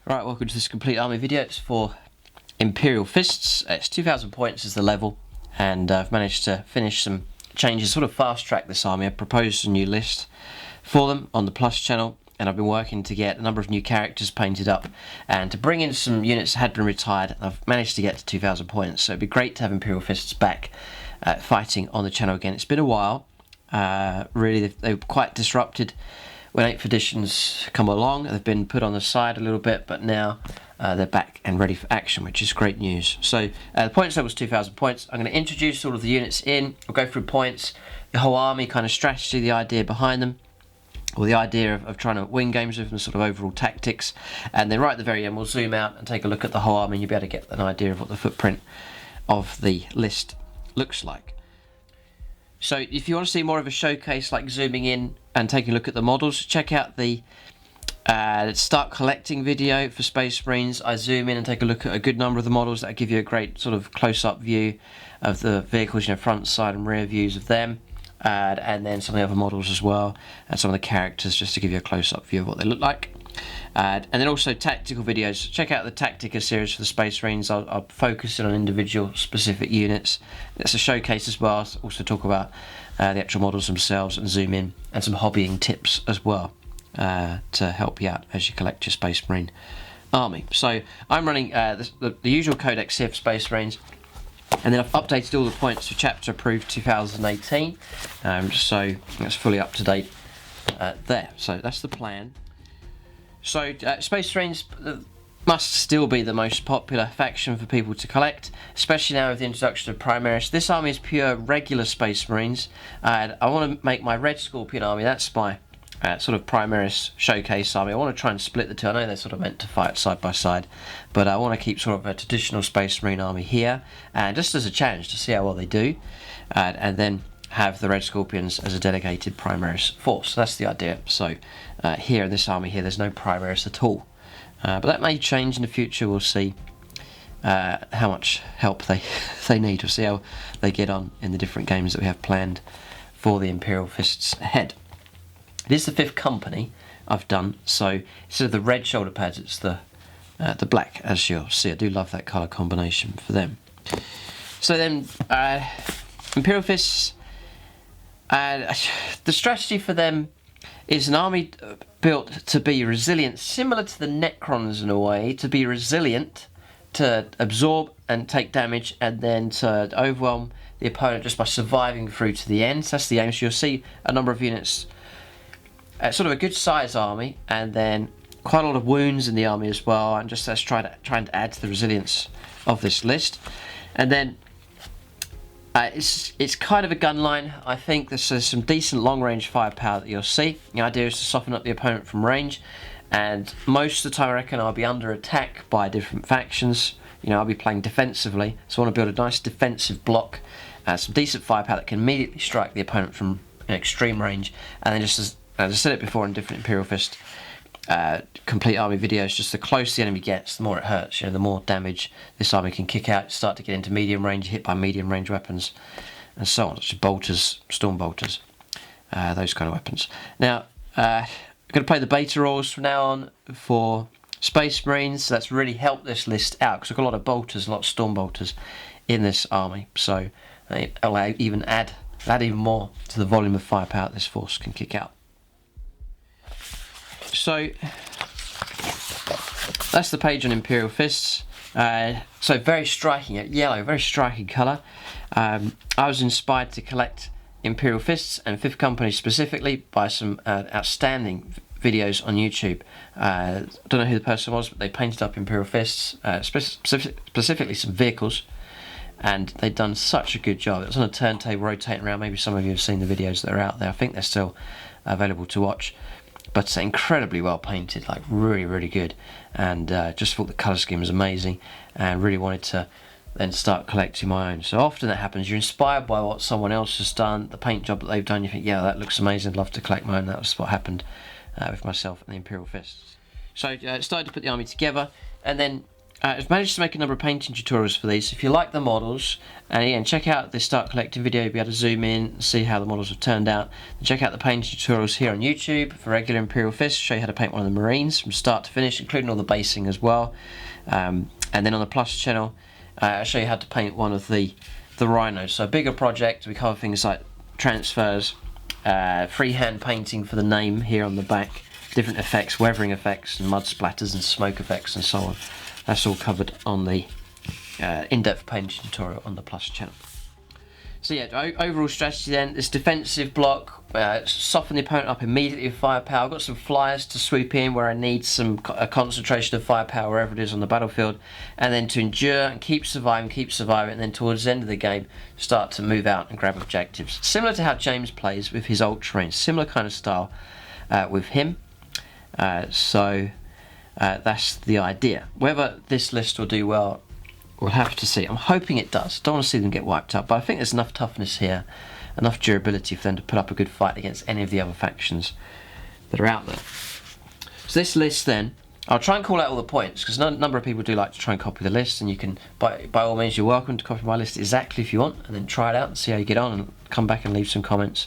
Right, welcome to this complete army video. It's for Imperial Fists. It's 2000 points is the level, and I've managed to finish some changes, sort of fast track this army. I've proposed a new list for them on the Plus channel, and I've been working to get a number of new characters painted up and to bring in some units that had been retired. I've managed to get to 2000 points, so it'd be great to have Imperial Fists back fighting on the channel again. It's been a while. Really, they were quite disrupted when 8th editions come along. They've been put on the side a little bit, but now they're back and ready for action, which is great news. So the points level was 2000 points. I'm going to introduce all of the units in. We'll go through points, the whole army kind of strategy, the idea behind them, or the idea of trying to win games with them, sort of overall tactics. And then right at the very end, we'll zoom out and take a look at the whole army, and you'll be able to get an idea of what the footprint of the list looks like. So if you want to see more of a showcase, like zooming in and taking a look at the models, check out the start collecting video for Space Marines. I zoom in and take a look at a good number of the models that give you a great sort of close-up view of the vehicles, you know, front, side and rear views of them, and then some of the other models as well, and some of the characters, just to give you a close-up view of what they look like. And then also tactical videos. Check out the Tactica series for the Space Marines. I'll focus in on individual specific units. It's a showcase as well. I'll also talk about the actual models themselves and zoom in, and some hobbying tips as well to help you out as you collect your Space Marine army. So I'm running the usual codex here for Space Marines, and then I've updated all the points for chapter approved 2018, so that's fully up to date there. So that's the plan. So Space Marines must still be the most popular faction for people to collect, especially now with the introduction of Primaris. This army is pure regular Space Marines, and I want to make my Red Scorpion army, that's my sort of Primaris showcase army. I want to try and split the two. I know they're sort of meant to fight side by side, but I want to keep sort of a traditional Space Marine army here, and just as a challenge to see how well they do, and then have the Red Scorpions as a dedicated Primaris force. That's the idea. So here in this army here, there's no Primaris at all, but that may change in the future. We'll see how much help they need. We'll see how they get on in the different games that we have planned for the Imperial Fists ahead. It is the 5th company I've done, so instead of the red shoulder pads, it's the black, as you'll see. I do love that colour combination for them. So then Imperial Fists, the strategy for them is an army built to be resilient, similar to the Necrons in a way, to be resilient, to absorb and take damage, and then to overwhelm the opponent just by surviving through to the end. So that's the aim. So you'll see a number of units, sort of a good size army, and then quite a lot of wounds in the army as well, and just that's trying to add to the resilience of this list. And then it's kind of a gun line. I think there's some decent long range firepower that you'll see. The idea is to soften up the opponent from range, and most of the time I reckon I'll be under attack by different factions. You know, I'll be playing defensively, so I want to build a nice defensive block, some decent firepower that can immediately strike the opponent from extreme range, and then just as I said it before in different Imperial Fist complete army videos, just the closer the enemy gets, the more it hurts. You know, the more damage this army can kick out. Start to get into medium range, hit by medium range weapons, and so on, such as bolters, storm bolters, those kind of weapons. Now, I'm going to play the beta rules from now on for Space Marines. So that's really helped this list out, because I've got a lot of bolters, a lot of storm bolters in this army. So I'll even add even more to the volume of firepower this force can kick out. So that's the page on Imperial Fists. So very striking, yellow, very striking colour. I was inspired to collect Imperial Fists and 5th Company specifically by some outstanding videos on YouTube. I don't know who the person was, but they painted up Imperial Fists, specifically some vehicles, and they'd done such a good job. It was on a turntable rotating around. Maybe some of you have seen the videos that are out there. I think they're still available to watch. But incredibly well painted, like really, really good, and just thought the colour scheme was amazing, and really wanted to then start collecting my own. So often that happens, you're inspired by what someone else has done, the paint job that they've done, you think, yeah, that looks amazing, I'd love to collect my own. That was what happened with myself and the Imperial Fists. So I started to put the army together, and then I've managed to make a number of painting tutorials for these. If you like the models, and again, check out the Start Collecting video, you'll be able to zoom in and see how the models have turned out. And check out the painting tutorials here on YouTube for regular Imperial Fists, show you how to paint one of the Marines from start to finish, including all the basing as well. And then on the Plus channel, I'll show you how to paint one of the Rhinos. So a bigger project, we cover things like transfers, freehand painting for the name here on the back, different effects, weathering effects, and mud splatters and smoke effects and so on. That's all covered on the in-depth painting tutorial on the Plus channel. So yeah, overall strategy then, this defensive block, soften the opponent up immediately with firepower. I've got some flyers to swoop in where I need some concentration of firepower wherever it is on the battlefield, and then to endure and keep surviving, and then towards the end of the game start to move out and grab objectives. Similar to how James plays with his ultra range, similar kind of style with him. That's the idea. Whether this list will do well, we'll have to see. I'm hoping it does. Don't want to see them get wiped out, but I think there's enough toughness here, enough durability for them to put up a good fight against any of the other factions that are out there. So this list then, I'll try and call out all the points, because a number of people do like to try and copy the list, and you can, by all means, you're welcome to copy my list exactly if you want, and then try it out and see how you get on, and come back and leave some comments,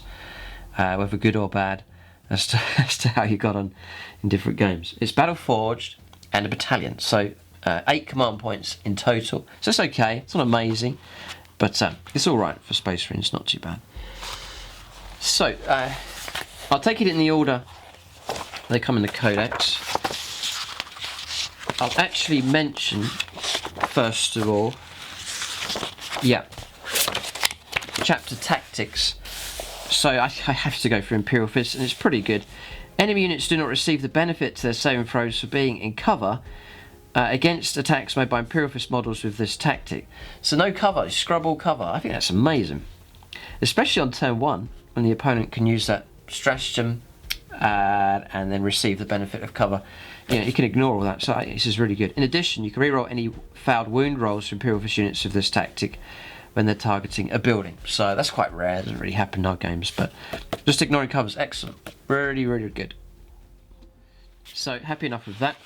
whether good or bad, as to how you got on in different games. It's battle forged and a battalion, so 8 command points in total. So it's okay, it's not amazing, but it's alright for Space Marines, not too bad. So I'll take it in the order they come in the codex. I'll actually mention, first of all, chapter Tactics. So I have to go for Imperial Fists, and it's pretty good. Enemy units do not receive the benefit to their saving throws for being in cover against attacks made by Imperial Fist models with this tactic. So no cover, scrub all cover. I think that's amazing. Especially on turn 1, when the opponent can use that stratagem and then receive the benefit of cover. You know, you can ignore all that, so this is really good. In addition, you can reroll any failed wound rolls for Imperial Fist units of this tactic when they're targeting a building. So that's quite rare, it doesn't really happen in our games, but just ignoring covers, excellent. Really, really good. So happy enough with that.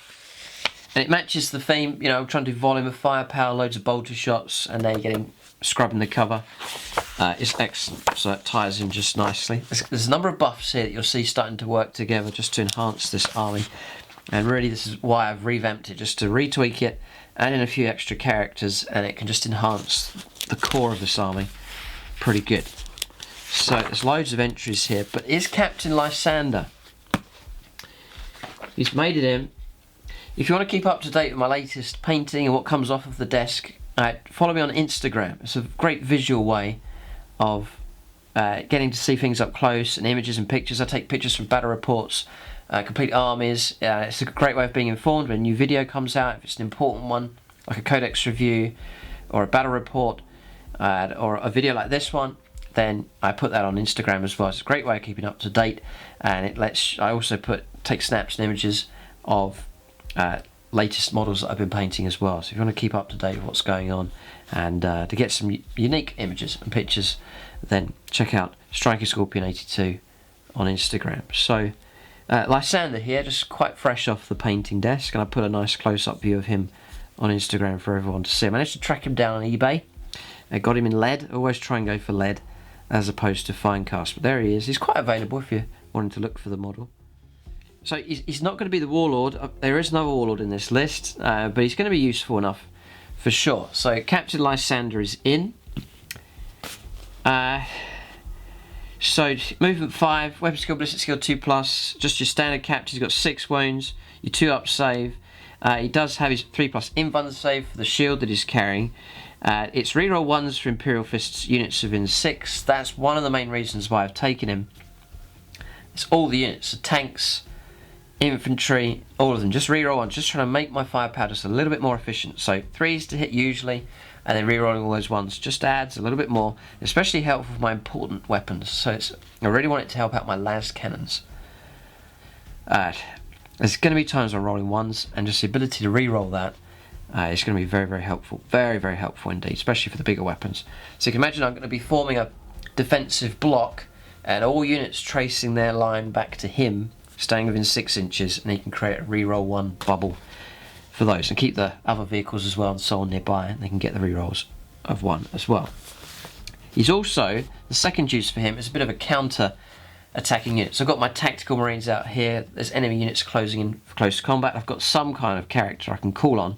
And it matches the theme, you know, I'm trying to do volume of firepower, loads of bolter shots, and then getting scrubbing the cover. It's excellent, so it ties in just nicely. There's a number of buffs here that you'll see starting to work together just to enhance this army. And really this is why I've revamped it, just to retweak it, add in a few extra characters, and it can just enhance the core of this army pretty good. So there's loads of entries here, but is Captain Lysander. He's made it in. If you want to keep up to date with my latest painting and what comes off of the desk, follow me on Instagram. It's a great visual way of getting to see things up close, and images and pictures. I take pictures from battle reports, complete armies. It's a great way of being informed when a new video comes out, if it's an important one, like a codex review or a battle report, or a video like this one, then I put that on Instagram as well. It's a great way of keeping up to date, and it lets. I also take snaps and images of latest models that I've been painting as well. So if you want to keep up to date with what's going on, and to get some unique images and pictures, then check out Striking Scorpion 82 on Instagram. So Lysander here, just quite fresh off the painting desk, and I put a nice close-up view of him on Instagram for everyone to see. I managed to track him down on eBay. I got him in lead. I always try and go for lead as opposed to fine cast, but there he is. He's quite available if you're wanting to look for the model. So he's not going to be the Warlord. There is another Warlord in this list, but he's going to be useful enough for sure. So Captain Lysander is in. So movement 5, weapon skill, ballistic skill 2+, just your standard captain. He's got 6 wounds, your 2-up save. He does have his 3+ invuln save for the shield that he's carrying. It's reroll 1s for Imperial Fists units within 6. That's one of the main reasons why I've taken him. It's all the units, the tanks, infantry, all of them. Just reroll 1s, just trying to make my firepower just a little bit more efficient. So 3s to hit usually, and then rerolling all those 1s just adds a little bit more, especially helpful for my important weapons. So I really want it to help out my las cannons. There's going to be times I'm rolling 1s, and just the ability to reroll that is going to be very, very helpful. Very, very helpful indeed, especially for the bigger weapons. So you can imagine I'm going to be forming a defensive block, and all units tracing their line back to him, staying within 6 inches, and he can create a reroll 1 bubble for those, and keep the other vehicles as well and so on nearby, and they can get the rerolls of 1 as well. He's also, the second use for him is a bit of a counter attacking unit. So I've got my tactical marines out here, there's enemy units closing in for close combat. I've got some kind of character I can call on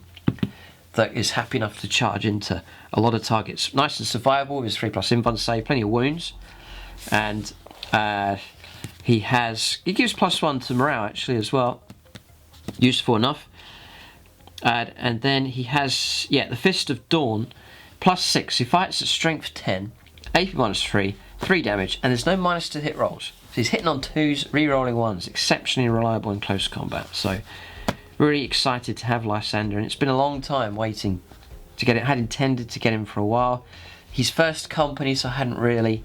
that is happy enough to charge into a lot of targets. Nice and survivable with his 3+ invuln save, plenty of wounds, and he gives +1 to morale actually as well, useful enough. And then he has, the Fist of Dawn, +6. He fights at strength 10, AP -3, 3 damage, and there's no minus to hit rolls. So he's hitting on 2s, re-rolling 1s, exceptionally reliable in close combat. So really excited to have Lysander, and it's been a long time waiting to get it. Had intended to get him for a while. He's first company, so I hadn't really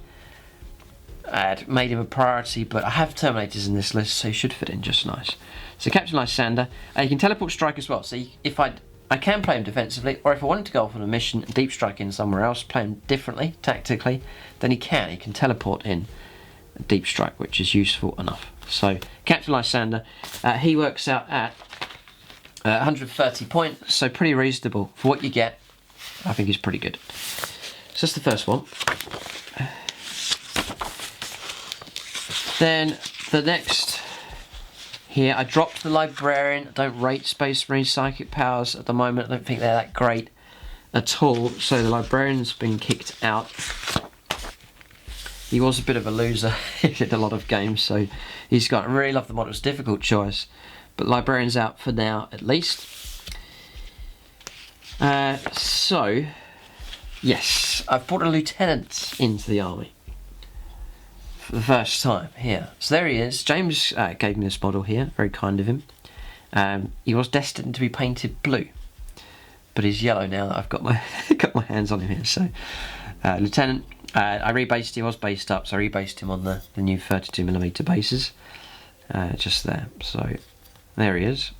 made him a priority, but I have Terminators in this list, so he should fit in just nice. So Captain Lysander, he can teleport strike as well, so if I can play him defensively, or if I wanted to go off on a mission and deep strike in somewhere else, play him differently, tactically, then he can teleport in deep strike, which is useful enough. So Captain Lysander, he works out at 130 points, so pretty reasonable for what you get. I think he's pretty good. So that's the first one. Then the next here, I dropped the Librarian. I don't rate Space Marine psychic powers at the moment. I don't think they're that great at all, so the Librarian's been kicked out. He was a bit of a loser in a lot of games, so he's got, I really love the model. It's a difficult choice, but Librarian's out for now at least. So yes, I've brought a lieutenant into the army for the first time here. So there he is. James gave me this model here, very kind of him. He was destined to be painted blue, but he's yellow now that I've got my got my hands on him here. So lieutenant, I rebased. He was based up, so I rebased him on the new 32mm bases, just there. So there he is,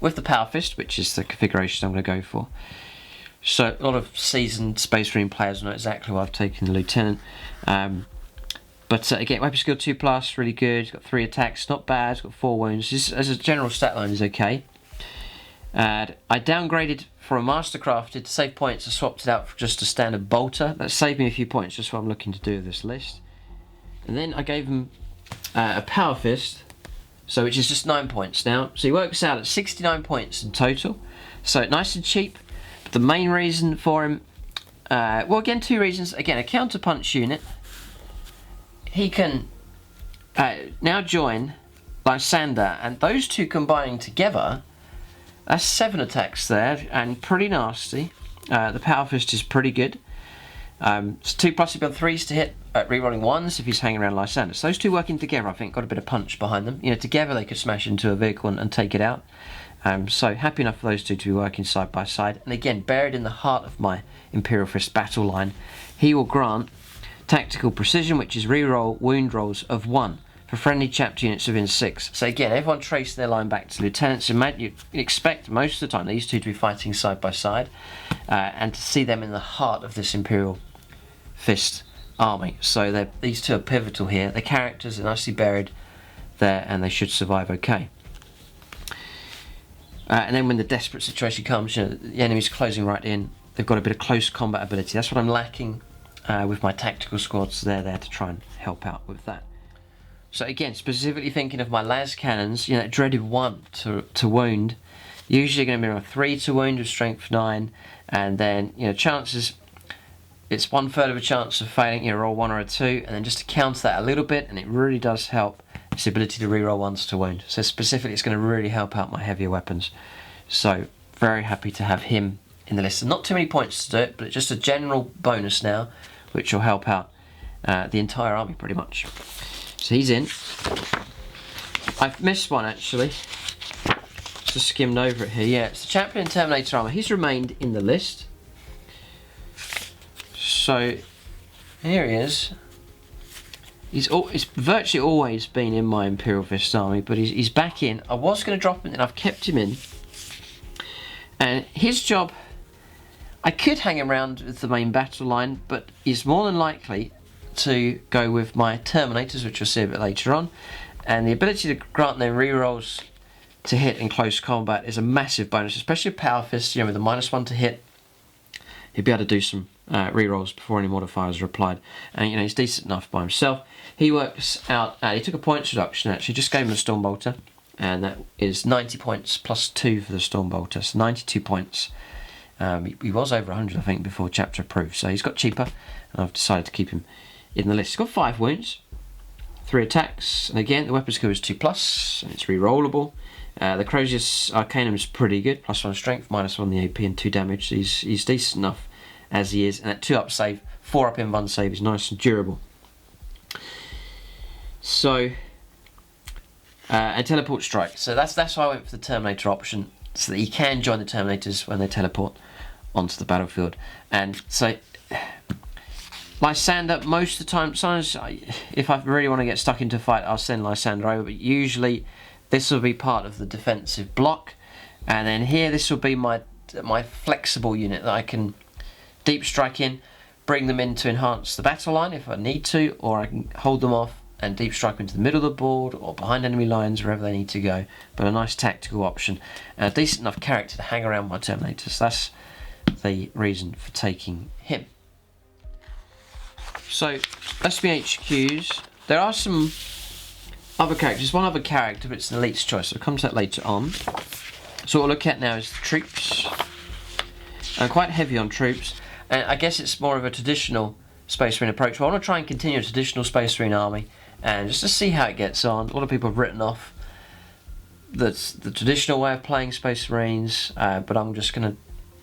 with the Power Fist, which is the configuration I'm going to go for. So a lot of seasoned Space Marine players know exactly why I've taken the lieutenant. But again, weapon skill 2+, really good. He's got 3 attacks, not bad. He's got 4 wounds. As a general stat line, is okay. I downgraded for a mastercrafted to save points. I swapped it out for just a standard bolter. That saved me a few points, just what I'm looking to do with this list. And then I gave him a Power Fist, so which is just 9 points now. So he works out at 69 points in total. So nice and cheap. But the main reason for him, well, again, 2 reasons. Again, a counterpunch unit. He can now join Lysander, and those two combining together, that's 7 attacks there, and pretty nasty. The Power Fist is pretty good. It's 2+, you've got 3s to hit at rerolling 1s if he's hanging around Lysander. So those two working together, I think, got a bit of punch behind them. You know, together they could smash into a vehicle and take it out. So happy enough for those two to be working side by side. And again, buried in the heart of my Imperial Fist battle line, he will grant tactical precision, which is reroll wound rolls of 1 for friendly chapter units within 6. So again, everyone traced their line back to lieutenants. You expect most of the time these two to be fighting side by side, and to see them in the heart of this Imperial Fist army. So these two are pivotal here. The characters are nicely buried there, and they should survive okay. And then when the desperate situation comes, you know, the enemy's closing right in, they've got a bit of close combat ability. That's what I'm lacking with my tactical squads. They're there to try and help out with that. So again, specifically thinking of my las cannons, you know, dreaded 1 to wound, usually going to be around 3 to wound with strength 9, and then, you know, chances, it's 1/3 of a chance of failing, you know, roll 1 or a 2, and then just to counter that a little bit, and it really does help, it's the ability to reroll 1s to wound. So specifically, it's going to really help out my heavier weapons. So very happy to have him in the list. And not too many points to do it, but just a general bonus now, which will help out the entire army pretty much. So he's in. I've missed one actually. Just skimmed over it here. Yeah, it's the Champion Terminator armor. He's remained in the list. So here he is. He's virtually always been in my Imperial Fist army, but he's back in. I was going to drop him, and I've kept him in. And his job, I could hang around with the main battle line, but he's more than likely to go with my Terminators, which we'll see a bit later on, and the ability to grant them rerolls to hit in close combat is a massive bonus, especially with Power Fists, you know, with a -1 to hit. He'd be able to do some rerolls before any modifiers are applied. And, you know, he's decent enough by himself. He works out, he took a points reduction actually, just gave him a Stormbolter. And that is 90 points plus 2 for the Stormbolter, so 92 points. He was over 100, I think, before chapter approved, so he's got cheaper, and I've decided to keep him in the list. He's got 5 wounds, 3 attacks, and again, the weapon skill is 2+, and it's re-rollable. The Crozius Arcanum is pretty good, +1 strength, -1 the AP, and 2 damage. So he's decent enough as he is, and that 2-up save, 4-up in-1 save is nice and durable. So, and teleport strike. So that's why I went for the Terminator option, so that you can join the Terminators when they teleport onto the battlefield. And so, Lysander, most of the time, sometimes if I really want to get stuck into a fight, I'll send Lysander over, but usually this will be part of the defensive block, and then here this will be my flexible unit that I can deep strike in, bring them in to enhance the battle line if I need to, or I can hold them off and deep strike into the middle of the board or behind enemy lines, wherever they need to go. But a nice tactical option and a decent enough character to hang around my Terminators. That's the reason for taking him. So, SBHQs, there are some other characters. One other character, but it's an elite's choice, so I'll come to that later on. So what we'll look at now is the troops. I'm quite heavy on troops, and I guess it's more of a traditional Space Marine approach. But I want to try and continue a traditional Space Marine army, and just to see how it gets on. A lot of people have written off the traditional way of playing Space Marines, but I'm just going to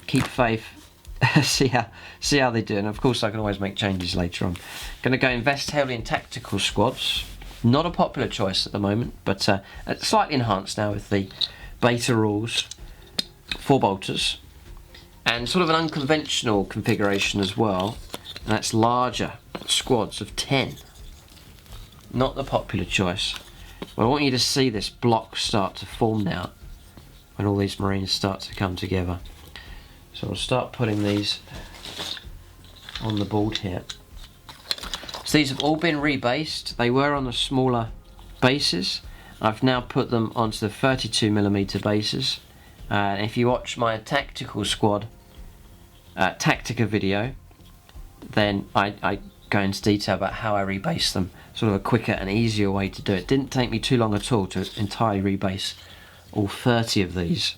keep faith, see how they do, and of course I can always make changes later on. Going to go invest heavily in tactical squads. Not a popular choice at the moment, but it's slightly enhanced now with the beta rules, 4 bolters, and sort of an unconventional configuration as well, and that's larger squads of 10. Not the popular choice. But I want you to see this block start to form now when all these Marines start to come together. So I'll start putting these on the board here. So these have all been rebased. They were on the smaller bases. I've now put them onto the 32mm bases. If you watch my tactical squad Tactica video, then I go into detail about how I rebase them. Sort of a quicker and easier way to do it. Didn't take me too long at all to entirely rebase all 30 of these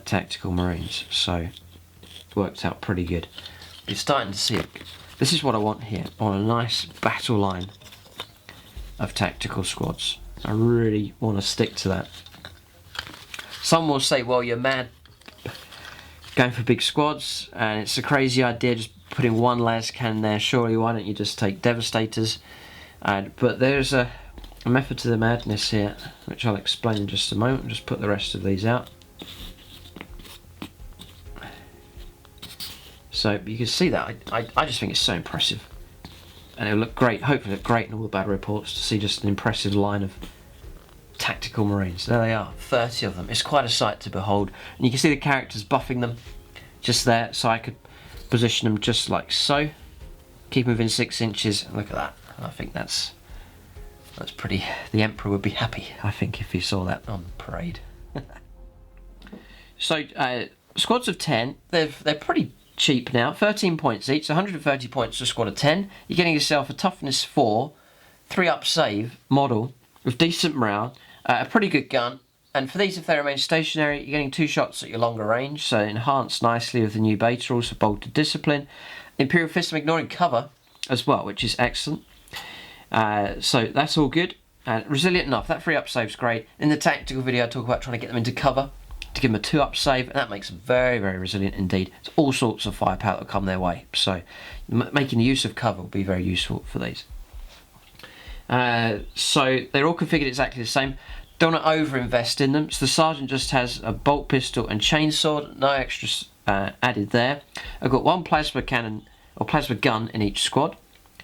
tactical Marines, so it worked out pretty good. You're starting to see it. This is what I want here. I want a nice battle line of tactical squads. I really want to stick to that. Some will say, well, you're mad going for big squads, and it's a crazy idea just putting one las cannon there. Surely, why don't you just take Devastators? But there's a method to the madness here, which I'll explain in just a moment. I'll just put the rest of these out. So you can see that I just think it's so impressive, and it'll look great. Hopefully, look great in all the battle reports to see just an impressive line of tactical Marines. There they are, 30 of them. It's quite a sight to behold, and you can see the characters buffing them just there. So I could position them just like so, keep them within 6 inches. And look at that. I think that's pretty. The Emperor would be happy, I think, if he saw that on parade. So squads of 10, they're pretty cheap now, 13 points each, 130 points to a squad of 10. You're getting yourself a toughness 4, 3-up save model with decent morale, a pretty good gun, and for these, if they remain stationary, you're getting 2 shots at your longer range, so enhanced nicely with the new beta rules for bolted discipline. Imperial Fists, I'm ignoring cover as well, which is excellent. So that's all good. Resilient enough, that 3-up save's great. In the tactical video I talk about trying to get them into cover, to give them a 2-up save, and that makes them very, very resilient indeed. It's all sorts of firepower that come their way, so making use of cover will be very useful for these. So they're all configured exactly the same. Don't want to over-invest in them. So the Sergeant just has a bolt pistol and chainsaw, no extras added there. I've got 1 plasma cannon or plasma gun in each squad,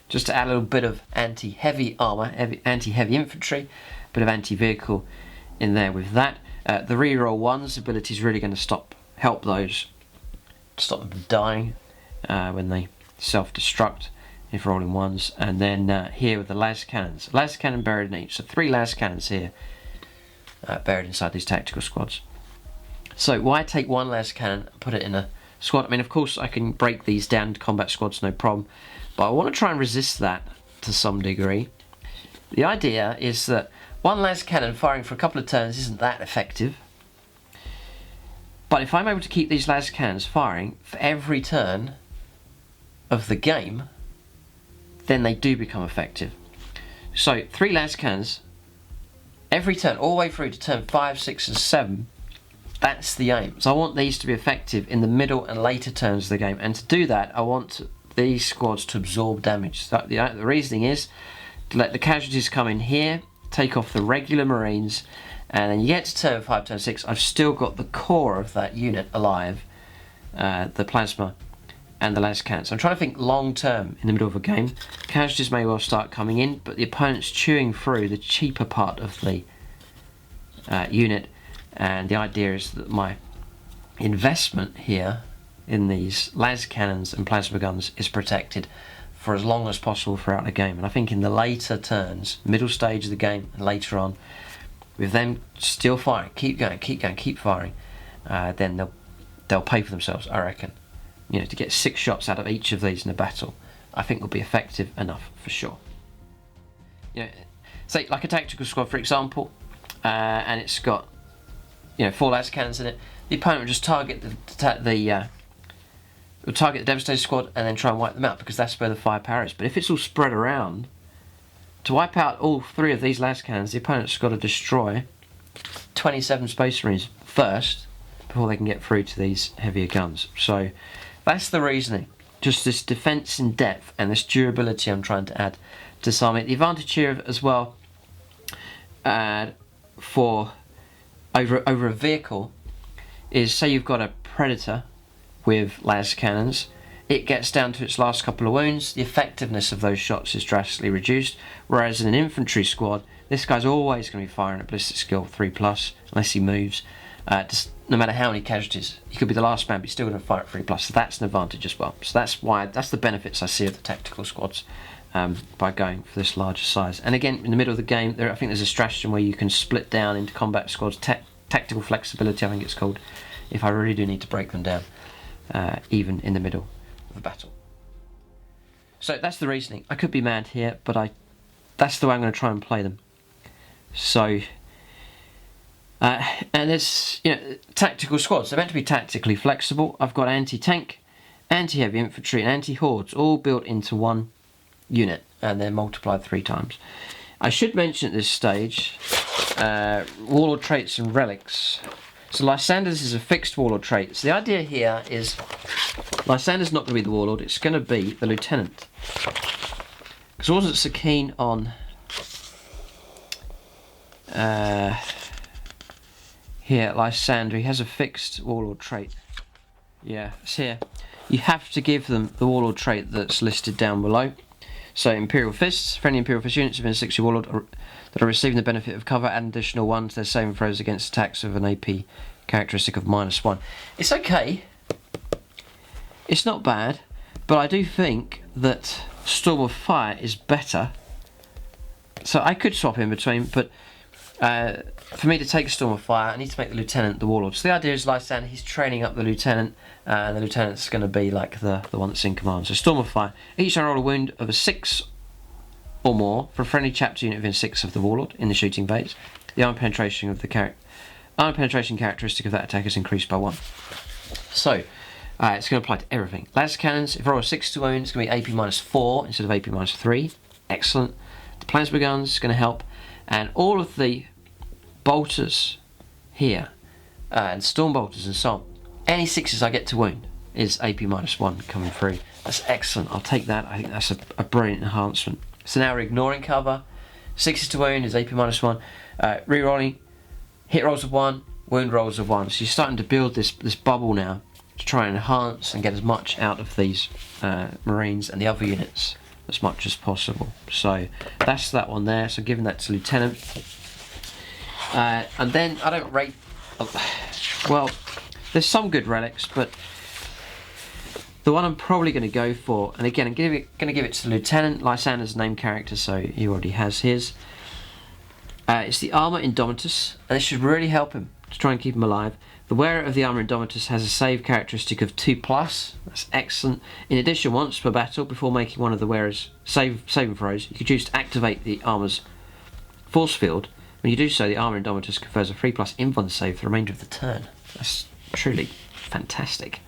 just to add a little bit of anti-heavy armour, anti-heavy infantry, a bit of anti-vehicle in there with that. The reroll 1's ability is really going to help those, stop them from dying when they self-destruct if rolling 1's. And then here with the las cannons, las cannon buried in each, so 3 las cannons here. buried inside these tactical squads. So why take one las cannon and put it in a squad? I mean, of course I can break these down to combat squads, no problem, but I want to try and resist that to some degree. The idea is that one las cannon firing for a couple of turns isn't that effective, but if I'm able to keep these las cannons firing for every turn of the game, then they do become effective. So 3 las cannons every turn, all the way through to turn 5, 6 and 7. That's the aim. So I want these to be effective in the middle and later turns of the game, and to do that I want these squads to absorb damage. So the reasoning is to let the casualties come in here, take off the regular marines, and then you get to turn 5, turn 6, I've still got the core of that unit alive, the plasma and the las cannons. So I'm trying to think long term in the middle of a game. Casualties may well start coming in, but the opponent's chewing through the cheaper part of the unit, and the idea is that my investment here in these las cannons and plasma guns is protected for as long as possible throughout the game. And I think in the later turns, middle stage of the game and later on, with them still firing, keep going, keep firing, then they'll pay for themselves, I reckon. You know, to get 6 shots out of each of these in a battle, I think will be effective enough for sure. You know, say like a tactical squad, for example, and it's got 4 las cannons in it. The opponent will just target the Devastator squad and then try and wipe them out, because that's where the firepower is. But if it's all spread around, to wipe out all 3 of these las cannons, the opponent's got to destroy 27 Space Marines first before they can get through to these heavier guns. So that's the reasoning. Just this defense in depth and this durability I'm trying to add to this army. The advantage here as well for over a vehicle is, say you've got a Predator with las cannons, it gets down to its last couple of wounds, the effectiveness of those shots is drastically reduced, whereas in an infantry squad, this guy's always going to be firing at ballistic skill 3+, unless he moves, just no matter how many casualties. He could be the last man, but he's still going to fire at 3+, so that's an advantage as well. So that's the benefits I see of the tactical squads by going for this larger size. And again, in the middle of the game, I think there's a stratagem where you can split down into combat squads, tactical flexibility I think it's called, if I really do need to break them down, even in the middle of a battle. So that's the reasoning. I could be mad here, but that's the way I'm going to try and play them. So and there's tactical squads, they're meant to be tactically flexible. I've got anti-tank, anti-heavy infantry and anti-hordes all built into one unit, and they're multiplied 3 times. I should mention at this stage warlord traits and relics. So Lysander's is a fixed warlord trait. So the idea here is Lysander's not going to be the warlord, it's going to be the lieutenant. Because I wasn't so keen on here, Lysander, he has a fixed warlord trait. Yeah, it's here. You have to give them the warlord trait that's listed down below. So Imperial Fists, friendly Imperial Fist units within a 60 warlord that are receiving the benefit of cover, add an additional 1 to their saving throws against attacks with an AP characteristic of -1. It's okay. It's not bad, but I do think that Storm of Fire is better. So I could swap in between, but for me to take Storm of Fire, I need to make the lieutenant the warlord. So the idea is Lysander, he's training up the lieutenant, and the lieutenant's going to be like the one that's in command. So Storm of Fire, each time roll a wound of a 6 or more for a friendly chapter unit within 6 of the warlord in the shooting phase. The armor penetration characteristic of that attack is increased by 1. So it's going to apply to everything. Las cannons, if I roll a 6 to wound, it's going to be AP -4 instead of AP -3. Excellent. The plasma guns is going to help, and all of the bolters here and storm bolters and so on, any 6s I get to wound is AP -1 coming through. That's excellent. I'll take that. I think that's a brilliant enhancement. So now we're ignoring cover. 6s to wound is AP -1. Rerolling, hit rolls of 1, wound rolls of 1. So you're starting to build this bubble now to try and enhance and get as much out of these Marines and the other units as much as possible. So that's that one there. So giving that to Lieutenant. And then I don't rate. Well, there's some good relics, but the one I'm probably going to go for, and again I'm going to give it to the Lieutenant. Lysander's named character, so he already has his. It's the Armour Indomitus, and this should really help him to try and keep him alive. The wearer of the Armour Indomitus has a save characteristic of 2+. That's excellent. In addition, once per battle, before making one of the wearer's saving throws, you can choose to activate the armour's force field. When you do so, the Armour Indomitus confers a 3+ invuln save for the remainder of the turn. That's truly fantastic.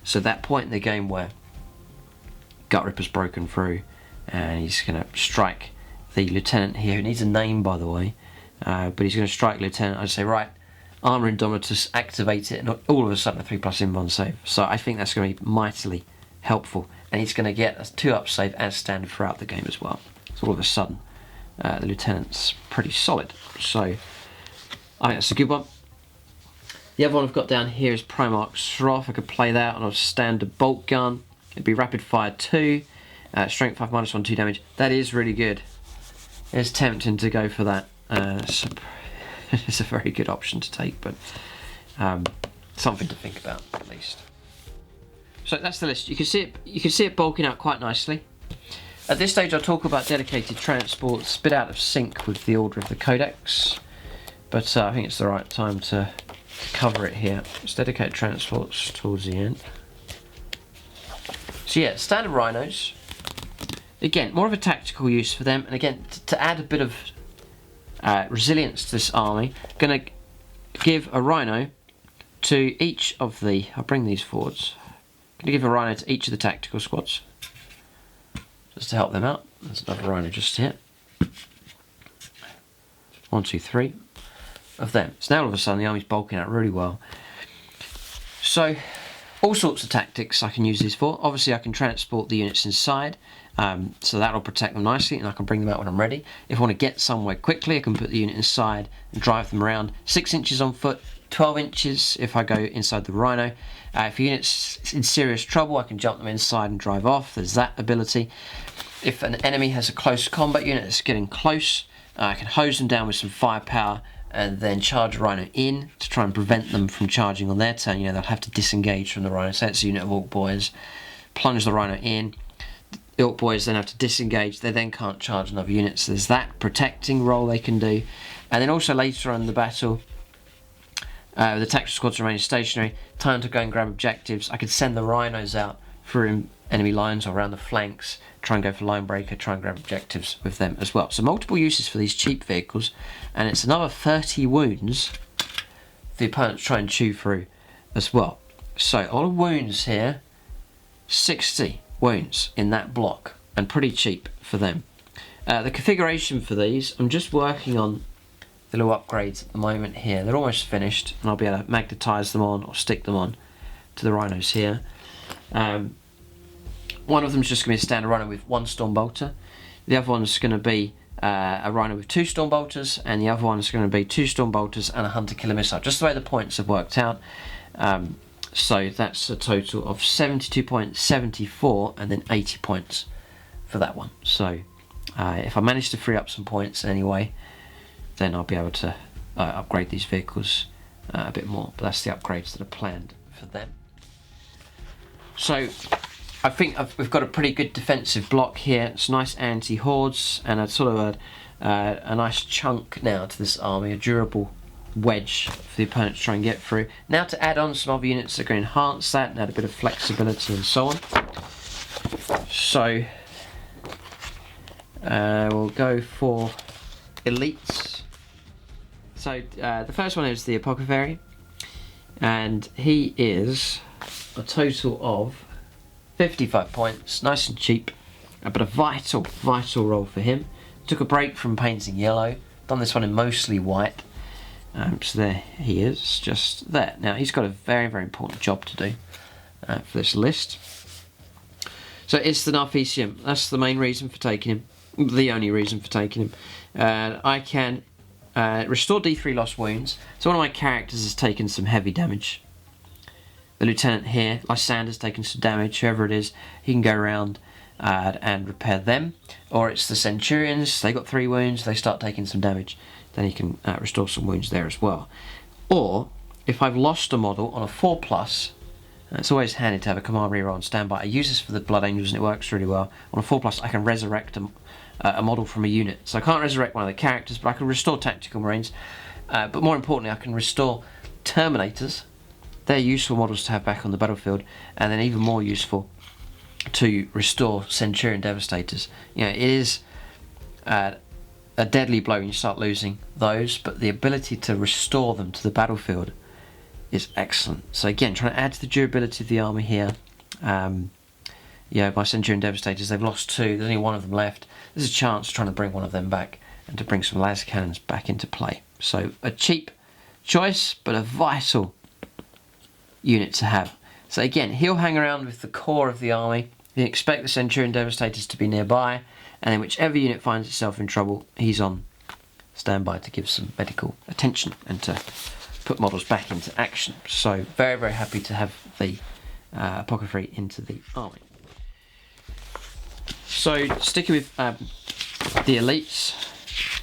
So at that point in the game where Gut Ripper's broken through, and he's going to strike the lieutenant here, who needs a name by the way, but he's going to strike lieutenant. I just say, right, Armour Indomitus, activate it, and all of a sudden a 3+ invuln save. So I think that's going to be mightily helpful, and he's going to get a 2+ save as standard throughout the game as well. So all of a sudden the lieutenant's pretty solid. So I think that's a good one. The other one I've got down here is Primarch Sroth. I could play that on a standard bolt gun. It'd be rapid fire 2, strength 5 -1 2 damage. That is really good. It's tempting to go for that. It's a very good option to take, but something to think about at least. So that's the list. You can see it bulking out quite nicely. At this stage, I'll talk about dedicated transports, a bit out of sync with the order of the codex, but I think it's the right time to cover it here. It's dedicated transports towards the end. So yeah, standard rhinos. Again, more of a tactical use for them, and again, to add a bit of resilience to this army, going to give a rhino to each of the, I'll bring these forwards, going to give a rhino to each of the tactical squads, just to help them out. There's another rhino just here. 1, 2, 3 of them. So now all of a sudden the army's bulking out really well. So all sorts of tactics I can use these for. Obviously I can transport the units inside, so that'll protect them nicely, and I can bring them out when I'm ready. If I want to get somewhere quickly, I can put the unit inside and drive them around. 6 inches on foot, 12 inches if I go inside the rhino. If the unit's in serious trouble, I can jump them inside and drive off. There's that ability. If an enemy has a close combat unit that's getting close, I can hose them down with some firepower and then charge a rhino in to try and prevent them from charging on their turn. You know, they'll have to disengage from the rhino. So that's a unit of Orc Boys. Plunge the rhino in. The Orc Boys then have to disengage. They then can't charge another unit. So there's that protecting role they can do. And then also later on in the battle, the tactical squads remaining stationary, time to go and grab objectives. I could send the rhinos out through enemy lines or around the flanks, try and go for line breaker, try and grab objectives with them as well. So multiple uses for these cheap vehicles, and it's another 30 wounds the opponents try and chew through as well. So a lot of wounds here, 60 wounds in that block, and pretty cheap for them. The configuration for these, I'm just working on the little upgrades at the moment here. They're almost finished, and I'll be able to magnetise them on or stick them on to the rhinos here. One of them is just going to be a standard rhino with 1 Stormbolter. The other one is going to be a rhino with 2 Stormbolters, and the other one is going to be 2 Stormbolters and a Hunter Killer Missile, just the way the points have worked out. So that's a total of 72.74 and then 80 points for that one. So if I manage to free up some points anyway, then I'll be able to upgrade these vehicles a bit more. But that's the upgrades that are planned for them. So I think we've got a pretty good defensive block here. It's nice anti-hordes and a sort of a nice chunk now to this army, a durable wedge for the opponent to try and get through. Now to add on some other units that are going to enhance that and add a bit of flexibility and so on. So we'll go for elites. So the first one is the Apothecary, and he is a total of 55 points, nice and cheap, but a vital role for him. Took a break from painting yellow, done this one in mostly white, so there he is, just there. Now he's got a very important job to do for this list. So it's the Narfesium. That's the main reason for taking him, the only reason for taking him. I can restore D3 lost wounds. So one of my characters has taken some heavy damage. The lieutenant here, Lysander's taken some damage, whoever it is, he can go around and repair them. Or it's the Centurions, they got 3 wounds, they start taking some damage, then he can restore some wounds there as well. Or, if I've lost a model on a 4+, it's always handy to have a command reroll on standby. I use this for the Blood Angels and it works really well. On a 4+, I can resurrect a model from a unit. So I can't resurrect one of the characters, but I can restore Tactical Marines. But more importantly, I can restore Terminators. They're useful models to have back on the battlefield, and then even more useful to restore Centurion Devastators. You know, it is a deadly blow when you start losing those, but the ability to restore them to the battlefield is excellent. So again, trying to add to the durability of the army here. Yeah, my Centurion Devastators, they've lost 2, there's only 1 of them left. There's a chance of trying to bring one of them back and to bring some las cannons back into play. So a cheap choice, but a vital unit to have. So again, he'll hang around with the core of the army. You expect the Centurion Devastators to be nearby, and then whichever unit finds itself in trouble, he's on standby to give some medical attention and to put models back into action. So very, very happy to have the Apothecary into the army. So sticking with the elites,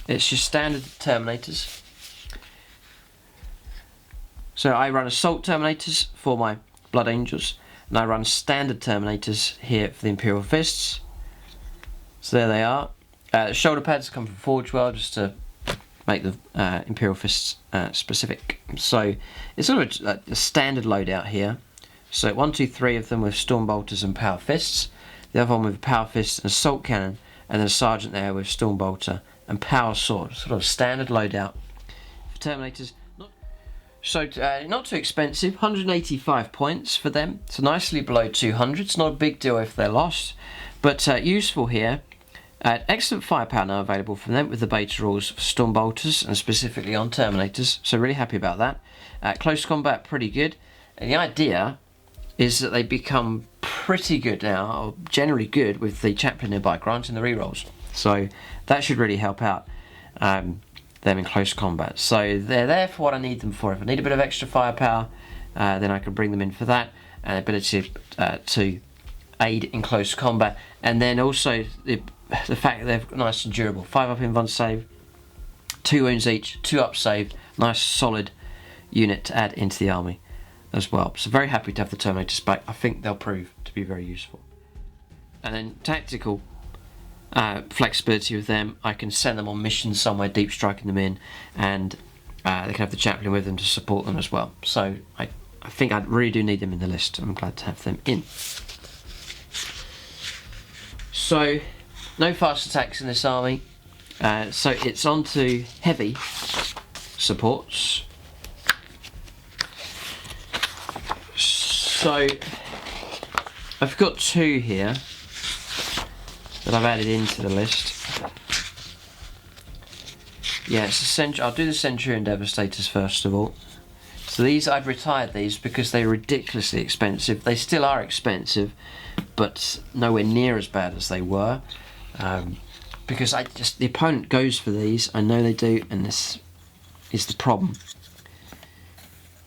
it's just standard Terminators. So I run Assault Terminators for my Blood Angels, and I run standard Terminators here for the Imperial Fists. So there they are. Shoulder pads come from Forge World just to make the Imperial Fists specific. So it's sort of a standard loadout here. So 1, 2, 3 of them with Storm Bolters and Power Fists. The other one with a Power Fist and Assault Cannon, and then a Sergeant there with Storm Bolter and Power Sword. Sort of standard loadout for Terminators. So not too expensive, 185 points for them. So nicely below 200. It's not a big deal if they're lost, but useful here. Excellent firepower now available from them with the beta rules for Storm Bolters and specifically on Terminators. So really happy about that. Close combat pretty good. And the idea is that they become pretty good now, or generally good, with the Chaplain nearby, granting the rerolls. So that should really help out them in close combat. So they're there for what I need them for. If I need a bit of extra firepower, then I can bring them in for that, and ability to aid in close combat. And then also the fact that they're nice and durable. 5 up invuln save, 2 wounds each, 2 up save, nice solid unit to add into the army as well. So very happy to have the Terminators back. I think they'll prove to be very useful. And then tactical flexibility with them. I can send them on missions somewhere, deep striking them in, and they can have the Chaplain with them to support them as well. So I think I really do need them in the list. I'm glad to have them in. So no fast attacks in this army. So it's on to heavy supports. So I've got 2 here that I've added into the list. Yeah, I'll do the Centurion Devastators first of all. So these, I've retired these because they're ridiculously expensive. They still are expensive, but nowhere near as bad as they were. Because the opponent goes for these, I know they do, and this is the problem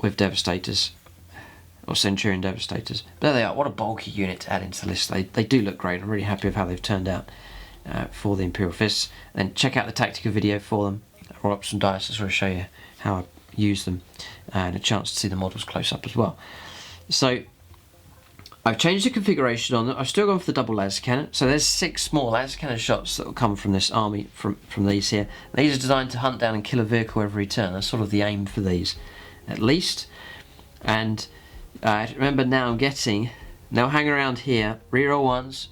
with Devastators. Or Centurion Devastators. But there they are. What a bulky unit to add into the list. They do look great. I'm really happy with how they've turned out for the Imperial Fists. And check out the Tactica video for them. I'll roll up some dice to sort of show you how I use them, and a chance to see the models close up as well. So I've changed the configuration on them. I've still gone for the double las cannon. So there's 6 small las cannon shots that will come from this army, from these here. These are designed to hunt down and kill a vehicle every turn. That's sort of the aim for these, at least. And remember now they'll hang around here, reroll 1s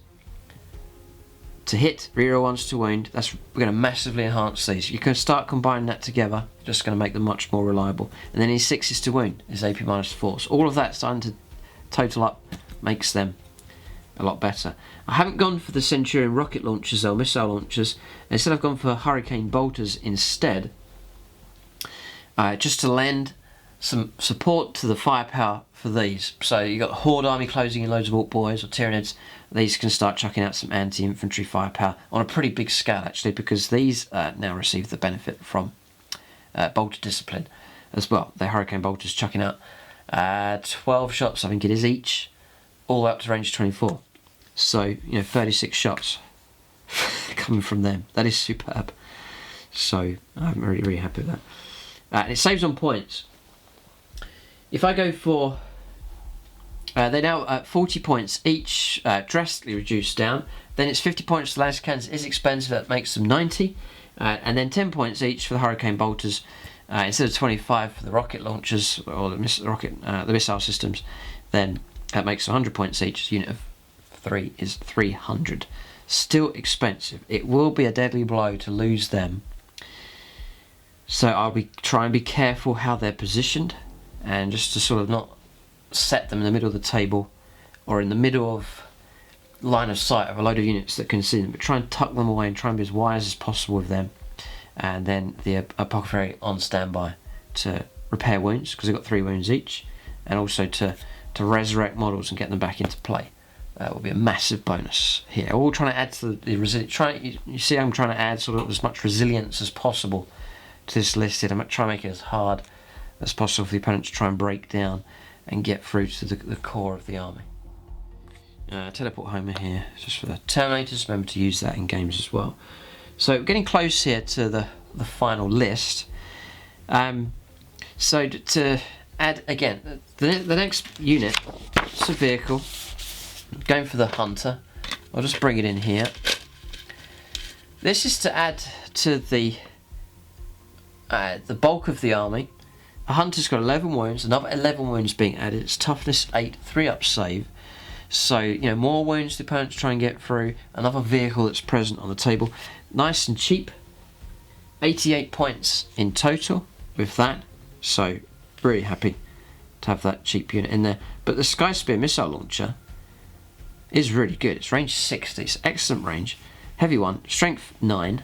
to hit, reroll 1s to wound. We're going to massively enhance these. You can start combining that together, just going to make them much more reliable. And then his 6s to wound, his AP -4. So all of that starting to total up makes them a lot better. I haven't gone for the Centurion rocket launchers or missile launchers. Instead I've gone for Hurricane Bolters instead, just to lend some support to the firepower for these. So you've got the Horde army closing in loads of Orc Boys or Tyranids. These can start chucking out some anti-infantry firepower on a pretty big scale actually, because these now receive the benefit from Bolter Discipline as well. They're Hurricane Bolters chucking out 12 shots, I think it is, each, all the way up to range 24. So, 36 shots coming from them. That is superb. So I'm really, really happy with that. And it saves on points. If I go for they're now at 40 points each, drastically reduced down. Then it's 50 points for the laser cannons, is expensive, that makes them 90. And then 10 points each for the hurricane bolters, instead of 25 for the rocket launchers or the missile systems. Then that makes 100 points each. Unit of 3 is 300. Still expensive. It will be a deadly blow to lose them. So I'll try and be careful how they're positioned, and just to sort of not set them in the middle of the table or in the middle of line of sight of a load of units that can see them, but try and tuck them away and try and be as wise as possible with them. And then the apothecary on standby to repair wounds, because they've got 3 wounds each, and also to resurrect models and get them back into play. Will be a massive bonus here. All trying to add to the resilience. You see, I'm trying to add sort of as much resilience as possible to this list. I'm trying to make it as hard as possible for the opponent to try and break down and get through to the core of the army. Teleport Homer here, just for the Terminators. Remember to use that in games as well. So getting close here to the final list. So to add again, the next unit, it's a vehicle. Going for the Hunter. I'll just bring it in here. This is to add to the bulk of the army. A Hunter's got 11 wounds, another 11 wounds being added. It's toughness 8, 3-up save. So, you know, more wounds the opponents try and get through. Another vehicle that's present on the table. Nice and cheap. 88 points in total with that. So, really happy to have that cheap unit in there. But the Sky Spear missile launcher is really good. It's range 60. It's excellent range. Heavy one. Strength 9.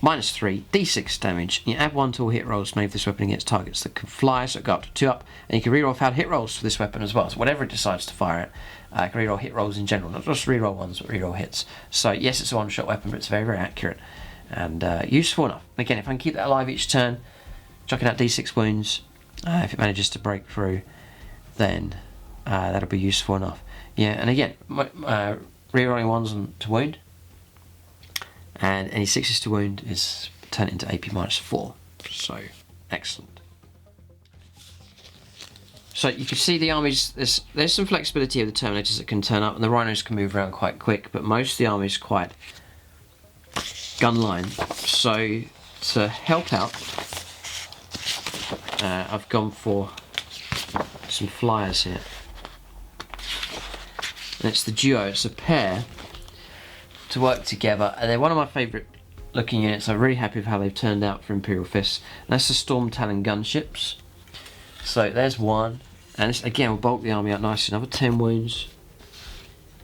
-3, D6 damage. You add 1 to all hit rolls made for this weapon against targets that can fly, so it go up to 2 up. And you can reroll failed hit rolls for this weapon as well. So whatever it decides to fire at, can reroll hit rolls in general, not just reroll ones, but reroll hits. So yes, it's a one-shot weapon, but it's very, very accurate and useful enough. Again, if I can keep that alive each turn, chucking out D6 wounds, if it manages to break through, then that'll be useful enough. Yeah, and again, rerolling ones to wound. And any 6s to wound is turned into AP -4. So, excellent. So you can see the armies, there's some flexibility of the Terminators that can turn up, and the Rhinos can move around quite quick, but most of the army is quite gunline. So to help out, I've gone for some flyers here. And it's the duo, it's a pair to work together, and they're one of my favourite looking units. I'm really happy with how they've turned out for Imperial Fists. And that's the Storm Talon gunships. So there's one, and this again will bulk the army out nicely. Another 10 wounds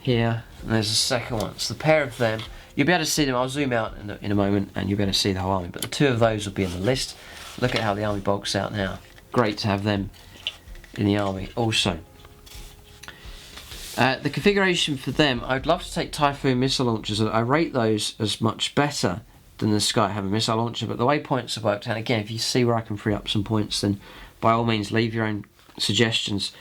here, and there's a second one. So the pair of them, you'll be able to see them. I'll zoom out in a moment, and you'll be able to see the whole army. But the 2 of those will be in the list. Look at how the army bulks out now. Great to have them in the army also. The configuration for them, I'd love to take Typhoon missile launchers. I rate those as much better than the Skyhammer missile launcher, but the way points have worked, and again, if you see where I can free up some points, then by all means leave your own suggestions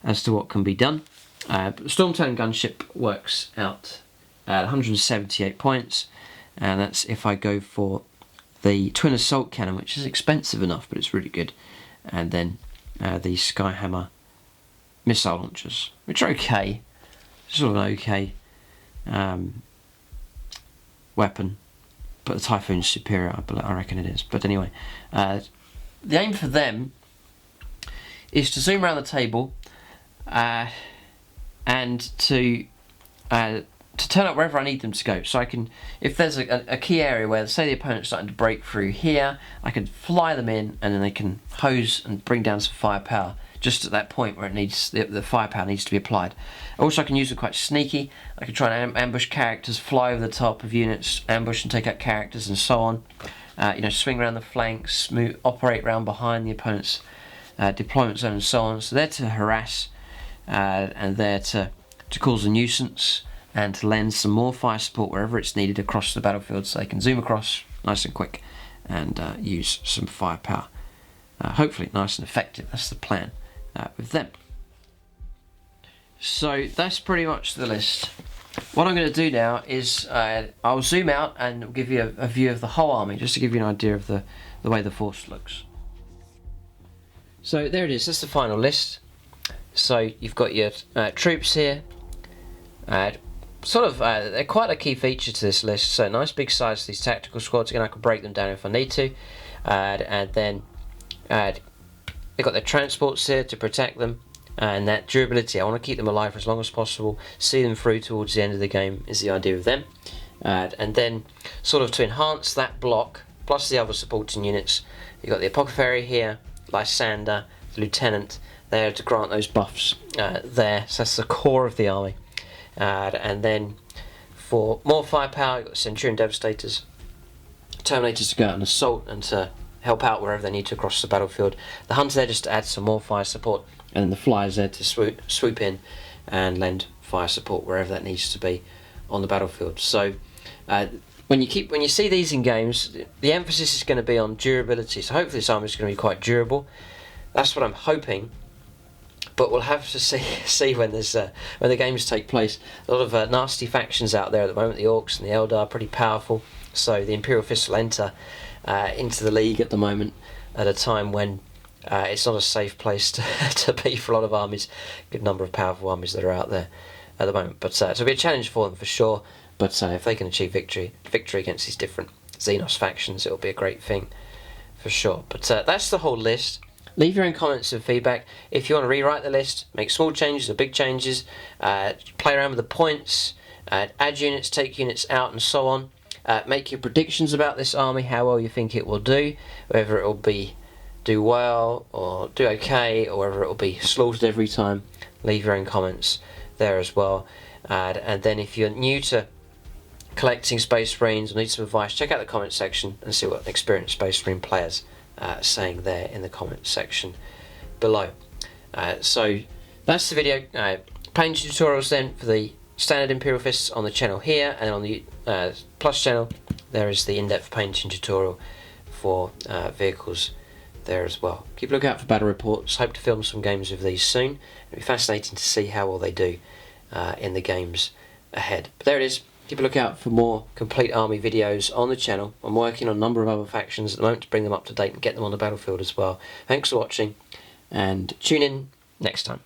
as to what can be done. But the Storm Talon gunship works out at 178 points, and that's if I go for the Twin Assault Cannon, which is expensive enough, but it's really good, and then the Skyhammer missile launchers, which are okay, sort of an okay weapon, but the Typhoon's superior, I reckon it is. But anyway, the aim for them is to zoom around the table and to turn up wherever I need them to go. So I can, if there's a key area where, say, the opponent's starting to break through here, I can fly them in, and then they can hose and bring down some firepower just at that point where it needs the firepower needs to be applied. Also, I can use them quite sneaky. I can try and ambush characters, fly over the top of units, ambush and take out characters, and so on. You know, swing around the flanks, operate around behind the opponent's deployment zone, and so on. So they're to harass and they're to cause a nuisance and to lend some more fire support wherever it's needed across the battlefield, so they can zoom across nice and quick and use some firepower. Hopefully nice and effective. That's the plan with them. So that's pretty much the list. What I'm going to do now is I'll zoom out and give you a view of the whole army, just to give you an idea of the way the force looks. So there it is, that's the final list. So you've got your troops here. They're quite a key feature to this list. So nice big size to these tactical squads. Again, I can break them down if I need to. And then they've got their transports here to protect them. And that durability, I want to keep them alive for as long as possible. See them through towards the end of the game is the idea of them. And then sort of to enhance that block, plus the other supporting units, you've got the Apothecary here, Lysander, the Lieutenant, there to grant those buffs there. So that's the core of the army. And then for more firepower, you've got Centurion Devastators, Terminators to go out and assault and to help out wherever they need to across the battlefield. The Hunter there just to add some more fire support, and then the Fliers there to swoop in and lend fire support wherever that needs to be on the battlefield. So when you see these in games, the emphasis is going to be on durability. So hopefully this army is going to be quite durable. That's what I'm hoping. But we'll have to see when the games take place. A lot of nasty factions out there at the moment. The Orcs and the Eldar are pretty powerful. So the Imperial Fists will enter into the league at the moment at a time when it's not a safe place to be for a lot of armies. Good number of powerful armies that are out there at the moment. But so it'll be a challenge for them for sure. But if they can achieve victory against these different Xenos factions, it'll be a great thing for sure. But that's the whole list. Leave your own comments and feedback. If you want to rewrite the list, make small changes or big changes, play around with the points, add units, take units out and so on. Make your predictions about this army, how well you think it will do, whether it will do well or do okay, or whether it will be slaughtered every time. Leave your own comments there as well. And then if you're new to collecting Space Marines or need some advice, check out the comment section and see what experienced Space Marine players saying there in the comment section below. So that's the video. Painting tutorials then for the standard Imperial Fists on the channel here, and on the Plus channel there is the in-depth painting tutorial for vehicles there as well. Keep a look out for battle reports. Hope to film some games of these soon. It'll be fascinating to see how well they do in the games ahead. But there it is. Keep a look out for more complete army videos on the channel. I'm working on a number of other factions at the moment to bring them up to date and get them on the battlefield as well. Thanks for watching, and tune in next time.